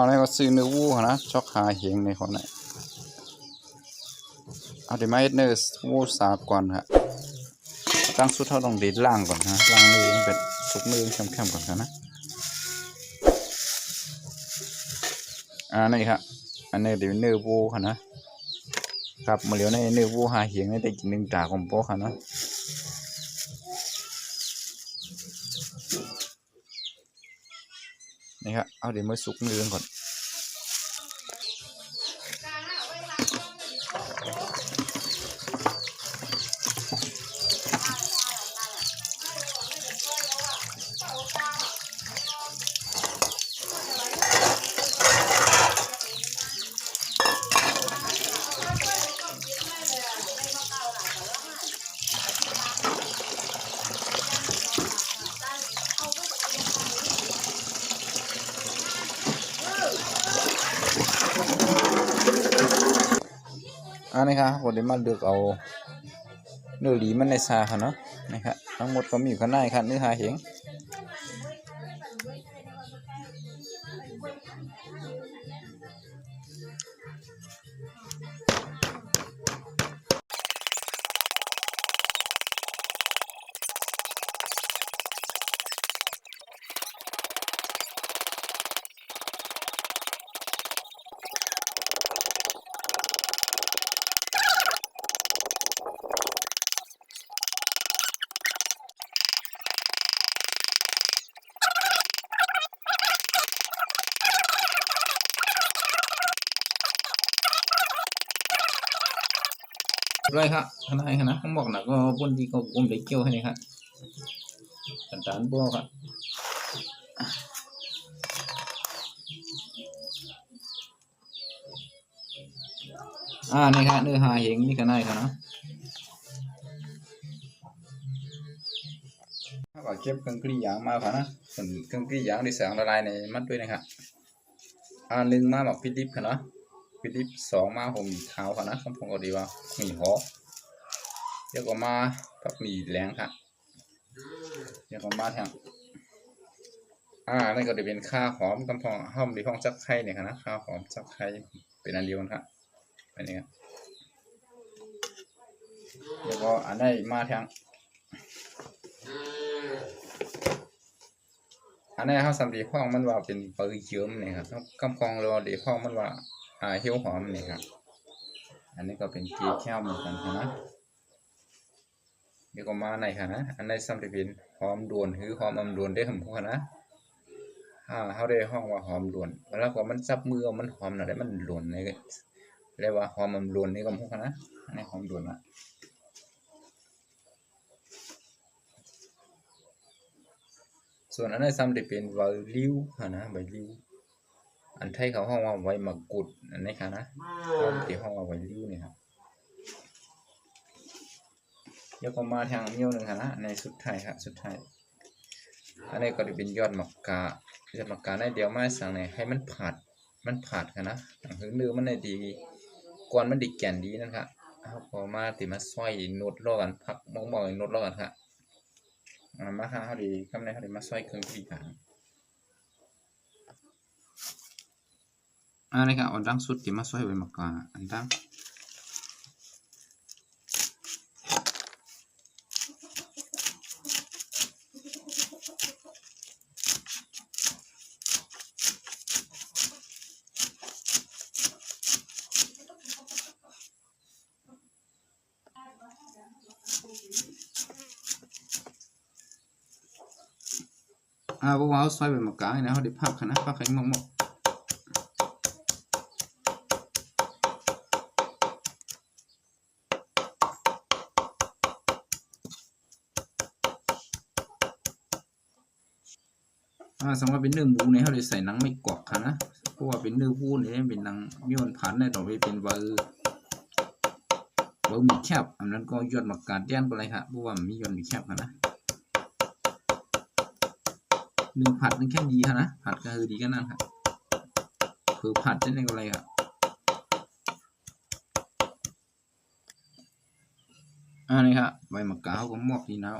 นี่ก็ซื้อเนื้อวัวนะชอกหาเหงในคนไหนเอาดีไหมเนื้อวัวสาบก่อนฮะตั้งสุดเท่าต้องดีล่างก่อนนะล่างมือเป็นสุกมือเข้มๆก่อนนะนี่ครับอันนี้เดี๋ยวเนื้อวัวนะครับมาเลี้ยวในเนื้อวัวหาเหงในได้กินหนึ่งตาของโป๊ะนะนี่ครับเอาเดี๋ยวมือสุกมือก่อนนี่ครับผมได้มาเลือกเอาเนื้อหลีมันในซาค่ะเนาะนะครับทั้งหมดก็มีอยู่ข้างในครับเนื้อหาเหงเลยครับขนาดนะผมบอกนะก็บนที่เขากลมเด็กเกี่ยวให้นี่ครับสันตานบัวครับนี่ครับเนื้อหาเหงนี่ขนาดครับเนาะถ้าว่าเก็บเครื่องกรียางมาครับนะส่วนเครื่องกรียางที่แสงละลายในมัดด้วยนะครับหนึ่งมาแบบพิลิปครับเนาะพิลิปสองมาผมขาวครับนะคำพงก็ดีว่ามีหอเดี๋ยวก็มากับมีแรงครับเดี๋ยวก็มาทางนั่นก็จะเป็นข้าหอมกำพองห้อมดีห้องจักไข่เนี่ยครับนะข้าหอมจักไข่เป็นอันเดียวกันครับไปนี่ครับเดี๋ยวก็อันได้มาทางอันนี้เขาสำลีห้องมันว่าเป็นปืนเชื่อมเนี่ยครับกำพองเราดีห้องมันว่าเหี้ยวหอมเนี่ยครับอันนี้ก็เป็นกีแก้วเหมือนกันนะเดี๋ยวก็มาในค่ะนะอันนี้ซ้ำจะเป็นหอมด่วนคือหอมอมด่วนได้ผมพูดนะเขาได้ห้องว่าหอมด่วนแล้วก็มันซับมือมันหอมหน่อยได้มันด่วนเลยเรียกว่าหอมอมด่วนนี่ก็พูดนะอันนี้หอมด่วนละส่วนอันนี้ซ้ำจะเป็นใบลิ้วนะใบลิ้วอันไทยเขาห้องว่าใบมะกรูดอันนี้ค่ะนะห้องที่ห้องว่าใบลิ้วเนี่ยครับเดี๋ยวก็มาทางเมี่ยวหนึ่งนะในสุดท้ายครับสุดท้ายอันนี้ก็จะเป็นยอดมะกายอดมะกาในเดียวมาสั่งในให้มันผัดกันนะถึงเนื้อมันได้ดีก่อนมันดีแก่นดีนะครับเอาพอมาติมาซอยนดล้อกันพักมองๆนดล้อกันครับมาค่ะเขาดีกำไรเขาดีมาซอยเครื่องตีกันนี่ครับอันดังสุดติมาซอยไว้มะกาอันดังเพราะว่าเขาซอยเป็นมะกาเนี่ยเขาได้พักนะพักให้มองสมมติเป็นเนื้อหมูเนี่ยเขาได้ใส่หนังไม่กรอบค่ะนะเพราะว่าเป็นเนื้อวัวเนี่ยเป็นหนังมีวันผ่านได้ต่อไปเป็นเบอร์มีแคบอันนั้นก็ยอดมะกาแดนก็เลยครับเพราะว่ามียอดมีแคบค่ะนะหนึ่งผัดนึงแค่ดีค่ะนะผัดก็คือดีก็นั่นครับคือผัดได้ในก็เลยครับนี่ครับใบมะกาวก็มอกดีแล้ว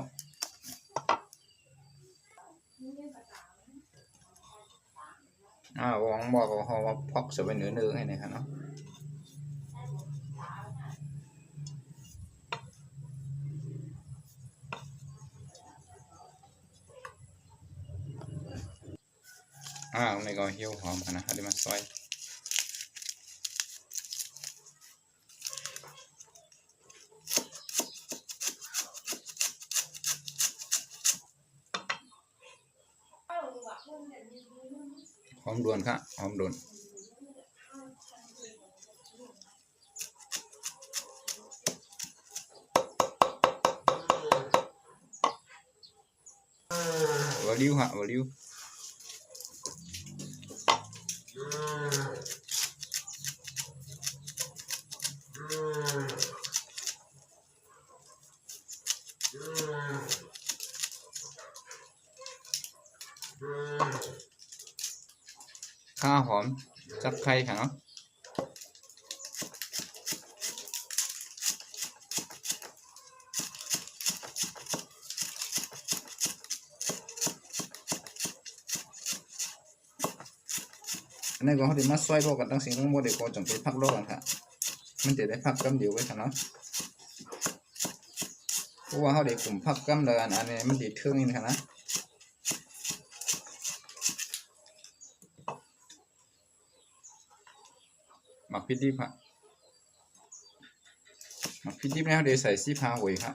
วางบอกเขาว่าพอกจะไปเนื้อให้นะครับเนาะในก็เหี่ยวหอมกันนะเดี๋ยวมาซอยหอมด่วนครับหอมด่วนวอลิวฮะวอลิวข้าวหอมจับไข่ค่ะเนาะอันนี้ก็เขาได้มาซอยพวกกันตั้งสิ่งทั้งหมดเดี๋ยวก็จำเป็นพักโลกันค่ะมันจะได้พักกำเดียวไว้ค่ะเนาะเพราะว่าเขาได้กลุ่มพักกำเลยอันนี้มันดีเท่านี้ค่ะนะหมักพริกดิบค่ะหมักพริกดิบเนี่ยเขาได้ใส่ซีพาหวยครับ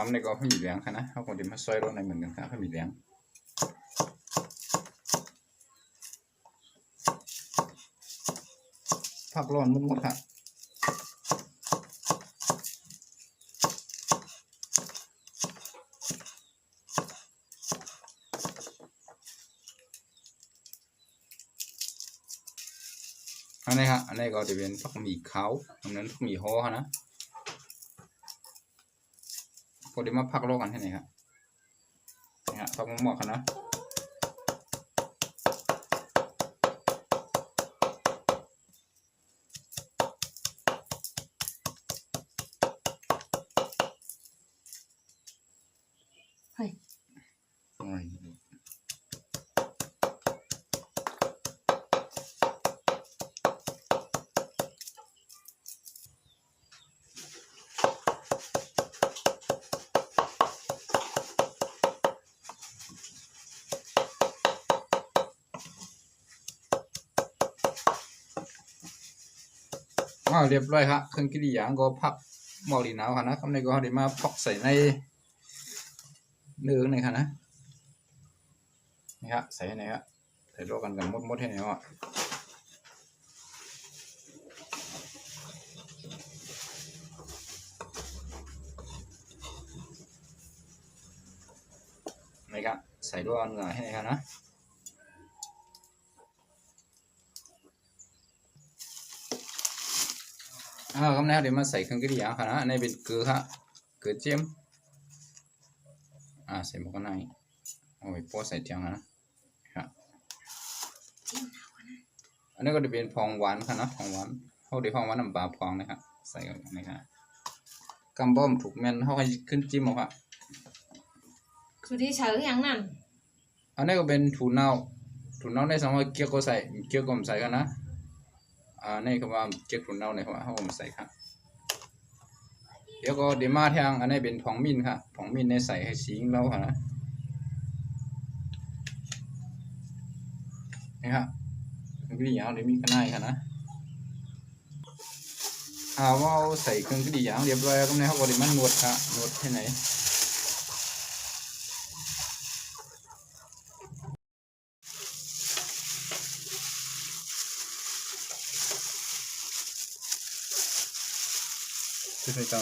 อันนี้ก็ให้มีแรงค่ะนะเขาคงจะมาซอยรถในเหมือนกันครับให้มีแรงพักร้อนมุดๆค่ะอันนี้ครับอันนี้ก็จะเป็นพักหมี่ขาวอันนั้นพักหมี่ห่อนะก็จะมาพักโลกันที่ไหนครับนี่ฮะพักหม้อกันนะเรียบร้อยครับเครื่องกิริยาก็พักหม้อดีหนาวค่ะนะคำนี้ก็ได้มาพักใส่ในเนื้อนี่ค่ะนะนี่ครับใส่ไหนครับใส่โลกันกับมดให้ไหนวะนี่ครับใส่ด้วยเนื้อให้ไหนครับนะคำนี้เดี๋ยวมาใส่เครื่องกิริยาค่ะนะอันนี้เป็นเกลือครับเกลือเจียมใส่หมวกกันน็อกโอ้ยพอใส่เทียงนะครับอันนี้ก็จะเป็นพองหวานค่ะนะพองหวานเขาได้พองหวานน้ำปลาพองนะครับใส่กันนะครับกำบ้อมถูกแม่นเขาให้ขึ้นจิ้มเอาค่ะคือที่ใช้อย่างนั้นอันนี้ก็เป็นถั่วเน่าในสมัยเกี่ยวกับใส่เกี่ยวกับใส่กันนะนี่คือว่าเกี่ยวกับถั่วเน่าในเขาผมใส่ครับเดี๋ยวก็เดี๋ยวมาทางอันนี้เป็นผงมินค่ะผงมินในใส่ให้สีเราค่ะนะนี่ครับเครื่องกระดิ่งเดี๋ยวมีกระไนค่ะนะว่าใส่เครื่องกระดิ่งเรียบร้อยแล้วก็ในเขาก็เดี๋ยวมันนวดค่ะนวดที่ไหนใส่ต่อ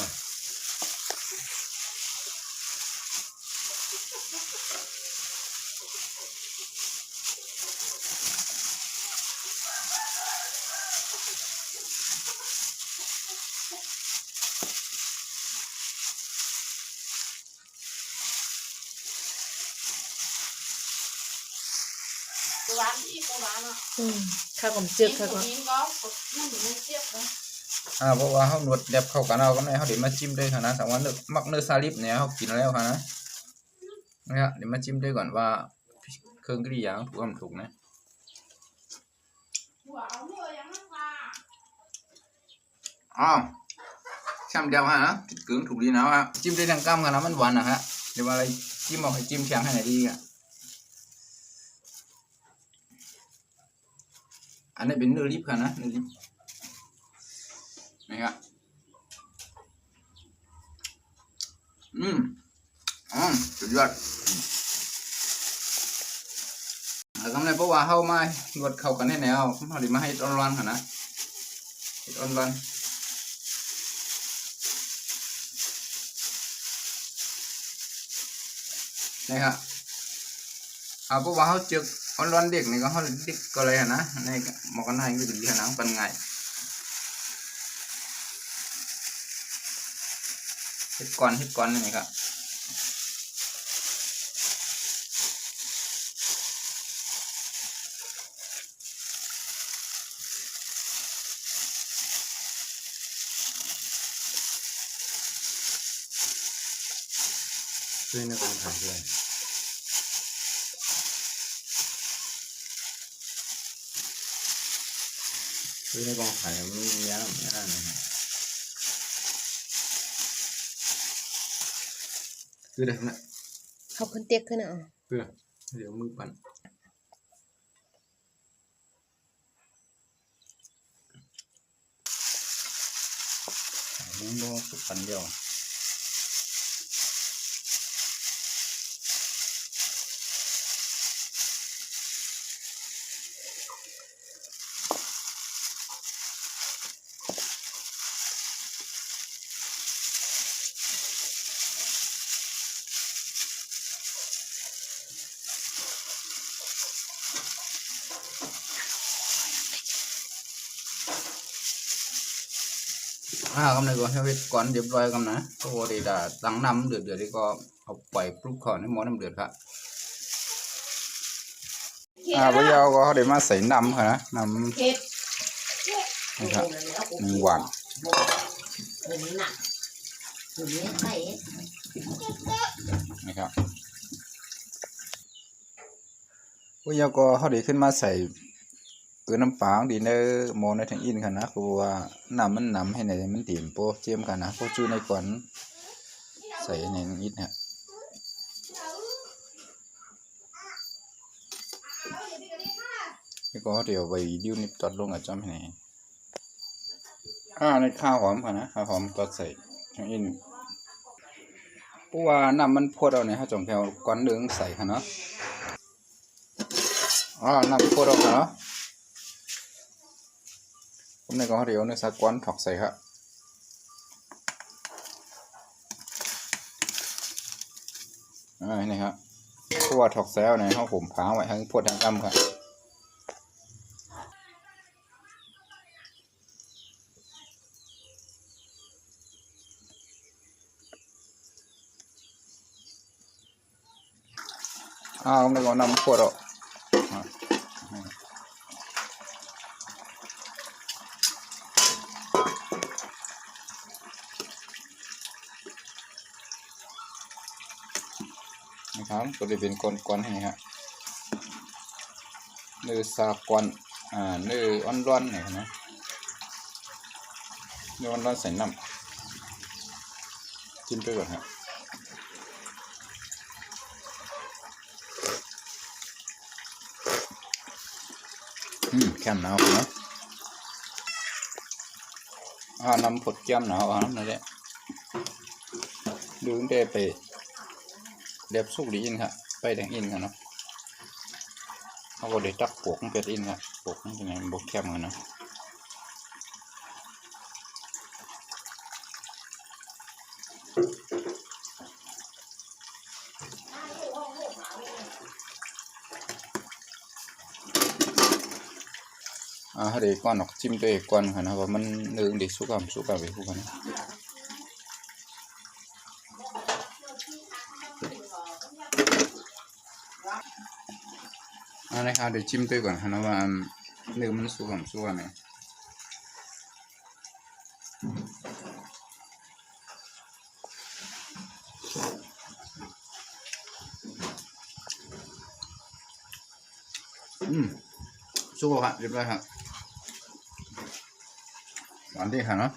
หวานอีกก็หวานอ่ะข้าวกลมเจือกข้าวกลมก็นั่นถึงเจี๊ยบนะ เพราะว่าเขานวดเด็บเข้ากันเอาก็ได้เขาเดี๋ยวมาจิ้มด้วยค่ะนะแต่ว่าเนื้อมักเนื้อซาลิปเนี่ยเขากินแล้วค่ะนะนะครับเดี๋ยวมาจิ้มด้วยก่อนว่าเครื่องกริยาถูกถูกนะช่ำเดียวฮะนะกึ่งถูกดีนะฮะจิ้มด้วยทางกล้ามกันนะมันหวานนะฮะเดี๋ยวอะไรจิ้มออกให้จิ้มเชียงให้ไหนดีอ่ะอันนี้เป็นเนื้อลิบค่ะนะเนื้อลิบนะครับสุดยอดแล้วก็ในเพราะว่าเข้ามาลวดเข้ากันให้แนวเขาดีมาให้ร้อนๆค่ะนะร้อนๆนะครับเพราะว่าเขาจึกร้อนๆเด็กนี่ก็เขาเด็กก็เลยนะในหมอกกันให้ก็ดีขนาดเป็นไงเฮ็ดก่อนนี่ครับช่วยในกองถ่ายด้วยช่วยในกองถ่ายมันมีเยอะนะคือเดี๋ยวนะเขาคนเตี้ยขึ้นอ่ะเพื่อเดี๋ยวมือปั่นมุ้งโดนสุกปั่นเดียวกำลังก็ให้ก่อนเรียบร้อยกันนะโอ้ดีด่าตั้งน้ำเดือดที่ก็เอาไปปลุกก่อนให้หม้อน้ำเดือดครับพยาวก็เดี๋ยวมาใส่น้ำค่ะนะน้ำนี่ครับมันหวานนี่ครับพยาวก็เขาเดี๋ยวขึ้นมาใส่น้ำปลาดีเนอร์โมในทางอินค่ะนะคือว่าน้ำมันน้ำให้ในมันเตรียมโปเจียมกันนะโปจูในก่อนใส่ในทางอินฮะแล้วก็เดี๋ยวไปดิ้วนิบตัดลงกับจอมให้ในในข้าวหอมค่ะนะข้าวหอมตัดใส่ทางอินเพราะว่าน้ำมันพดเอาเนี่ยฮะจงแถวก้อนเนื้อใส่ค่ะเนาะน้ำพดเอาค่ะเนาะผมในก็เดี๋ยวเนื้อสักก้อนถอกใส่ครับนี่ครับเพราะว่าถอกแซวในห้องผมพ้าไว้ทั้งพดทั้งกำครับผมในก็นำพดเอานะครับก็จะเป็นก้อนๆให้ฮะเนื้อซาก้อนเนื้ออ่อนร้อนเนี่ยนะเนื้ออ่อนร้อนใส่น้ำจิ้มไปก่อนฮะแคมหนาวนะน้ำผดแก้มหนาวน้ำนั่นแหละดูได้ไปเรียบสุกดีอินครับไปแดงอินครับเนาะเขาก็ได้ตักปกเป็ดอินครับปกเป็นไงบกแคมกันเนาะเดี๋ยวก่อนออกจิ้มตัวเองก่อนค่ะนะว่ามันเนื้อดีสุกไปคู่กันนะนะครับเดี๋ยวจิ้มตัวก่อนค่ะนะว่าเนื้อมันสุกไหม สุกครับเรียบร้อยครับหวานดีค่ะเนาะ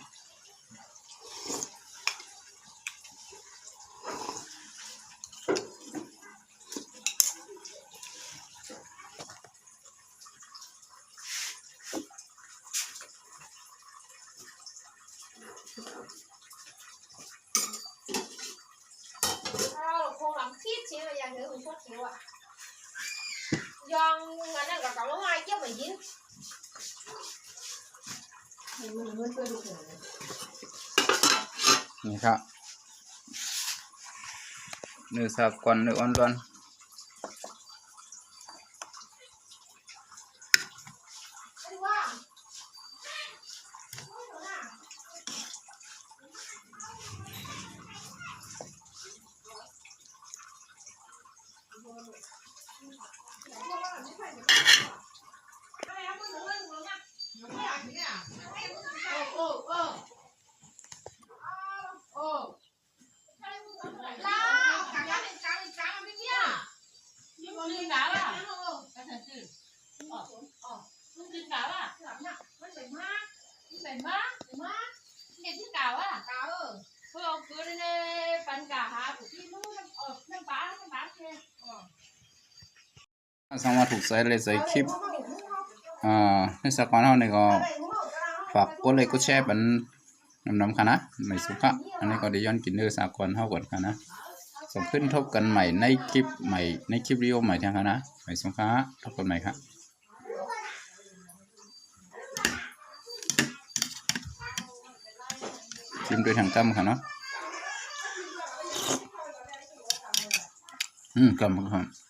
คงหลังคิดชิวอย่างนี้มันชดชิวอ่ะยองงั้นน่ะกับเราง่ายเจ็บไปยินมันช่วยดูเลยนี่ครับเนื้อสากลเนื้ออ่อนร้อนสามารถถูกใส่เลยใส่คลิปในสากลเท่านี้ก็ฝากกดไลค์กดแชร์เป็นน้ำๆค่ะนะไม่สุขะอันนี้ก็ได้ย้อนกินเนื้อสากลเท่าก่อนค่ะนะส่งขึ้นทบกันใหม่ในคลิปใหม่ในคลิปวิดีโอใหม่ทางค่ะนะไม่สุขะทบกันใหม่ค่ะชิมโดยทางตั้มค่ะเนาะกำครับ